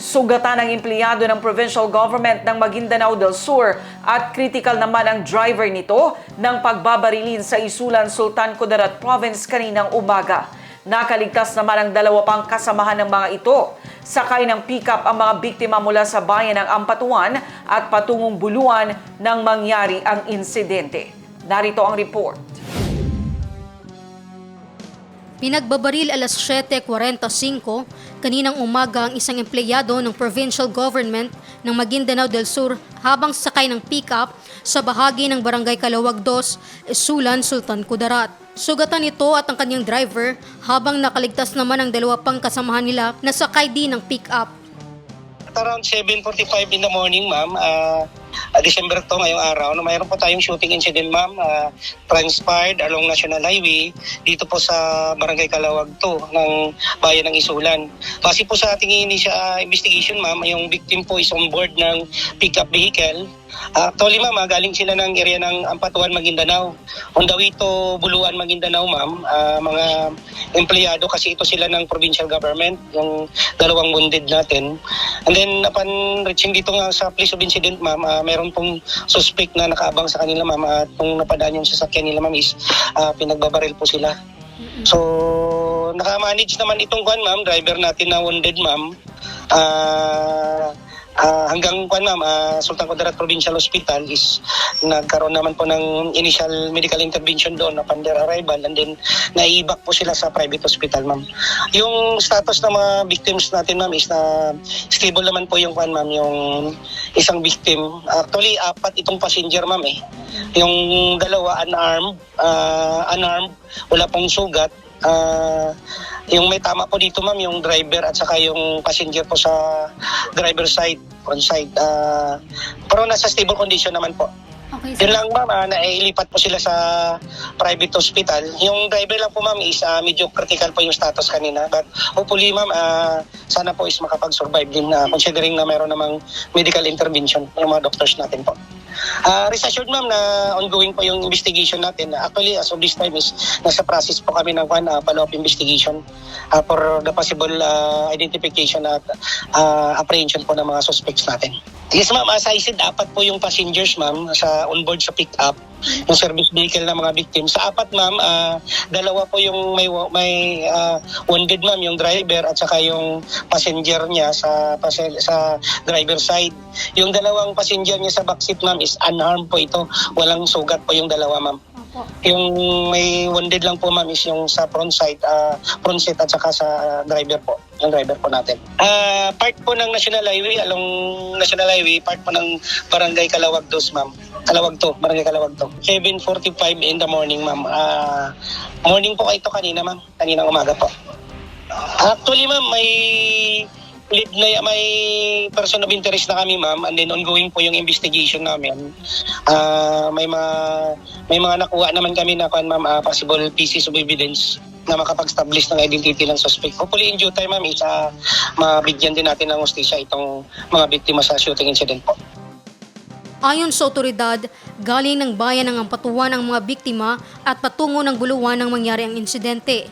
Sugatan ng empleyado ng provincial government ng Maguindanao del Sur at critical naman ang driver nito ng pagbabarilin sa Isulan, Sultan Kudarat Province kaninang umaga. Nakaligtas naman ang dalawa pang kasamahan ng mga ito. Sakay ng pickup ang mga biktima mula sa bayan ng Ampatuan at patungong Buluan nang mangyari ang insidente. Narito ang report. Pinagbabaril alas 7:45 kaninang umaga ang isang empleyado ng provincial government ng Maguindanao del Sur habang sakay ng pick-up sa bahagi ng Barangay Calawag 2, Isulan, Sultan Kudarat. Sugatan ito at ang kanyang driver habang nakaligtas naman ang dalawa pang kasamahan nila na sakay din ng pick-up. At around 7:45 in the morning, ma'am, December to ngayong araw, na mayroon po tayong shooting incident, ma'am, transpired along National Highway dito po sa Barangay Calawag 2 ng bayan ng Isulan. Base po sa ating investigation, ma'am, yung victim po is on board ng pickup vehicle. Actually, ma'am, galing sila ng area ng Ampatuan, Maguindanao. On the way to Buluan, Maguindanao, ma'am, mga empleyado kasi ito sila ng provincial government, yung dalawang wounded natin. And then, upon reaching dito nga sa place of incident, ma'am, meron pong suspect na nakaabang sa kanila, ma'am, at kung napadaan yung sasakyan nila, ma'am, is pinagbabaril po sila. So, nakamanage naman itong ma'am, driver natin na wounded, ma'am. Hanggang ma'am, Sultan Kudarat Provincial Hospital is nagkaroon naman po ng initial medical intervention doon upon their arrival, and then naibak po sila sa private hospital, ma'am. Yung status ng mga victims natin, ma'am, is na stable naman po yung ma'am, yung isang victim. Actually, 4 itong passenger, ma'am, eh. Yung dalawa unarmed, wala pong sugat. Yung may tama po dito, ma'am, yung driver at saka yung passenger po sa driver side, on side. Pero nasa stable condition naman po. Okay, Yun lang, ma'am, nailipat po sila sa private hospital. Yung driver lang po, ma'am, is medyo critical po yung status kanina. But hopefully, ma'am, sana po is makapag-survive din, considering na meron namang medical intervention ng mga doctors natin po. Rest assured, ma'am, na ongoing po yung investigation natin. Actually, as of this time is nasa process po kami ng follow-up investigation for the possible identification at apprehension po ng mga suspects natin. Yes, ma'am, as I said, 4 po yung passengers, ma'am, sa onboard sa pick-up, yung service vehicle ng mga victims. Sa 4, ma'am, 2 po yung may wounded, ma'am, yung driver at saka yung passenger niya sa driver side. Yung 2 passenger niya sa backseat, ma'am, is unharmed po ito. Walang sugat po yung 2, ma'am. Yung may wounded lang po, ma'am, is yung sa front seat at saka sa driver po, yung driver po natin. Part po ng National Highway, along National Highway, part po ng Barangay Calawag 2, ma'am. Calawag 2, Barangay Calawag 2. 7:45 in the morning, ma'am. Morning po ito kanina, ma'am. Kaninang umaga po. Actually, ma'am, may person of interest na kami, ma'am, and then ongoing po yung investigation namin. May mga nakuha naman kami na ma'am, possible pieces of evidence na makapag-establish ng identity ng suspect. Hopefully in due time, ma'am, mabigyan din natin ng hustisya itong mga biktima sa shooting incident po. Ayon sa otoridad, galing ng bayan ng Ampatuan ang mga biktima at patungo ng Buluan nang mangyari ang insidente.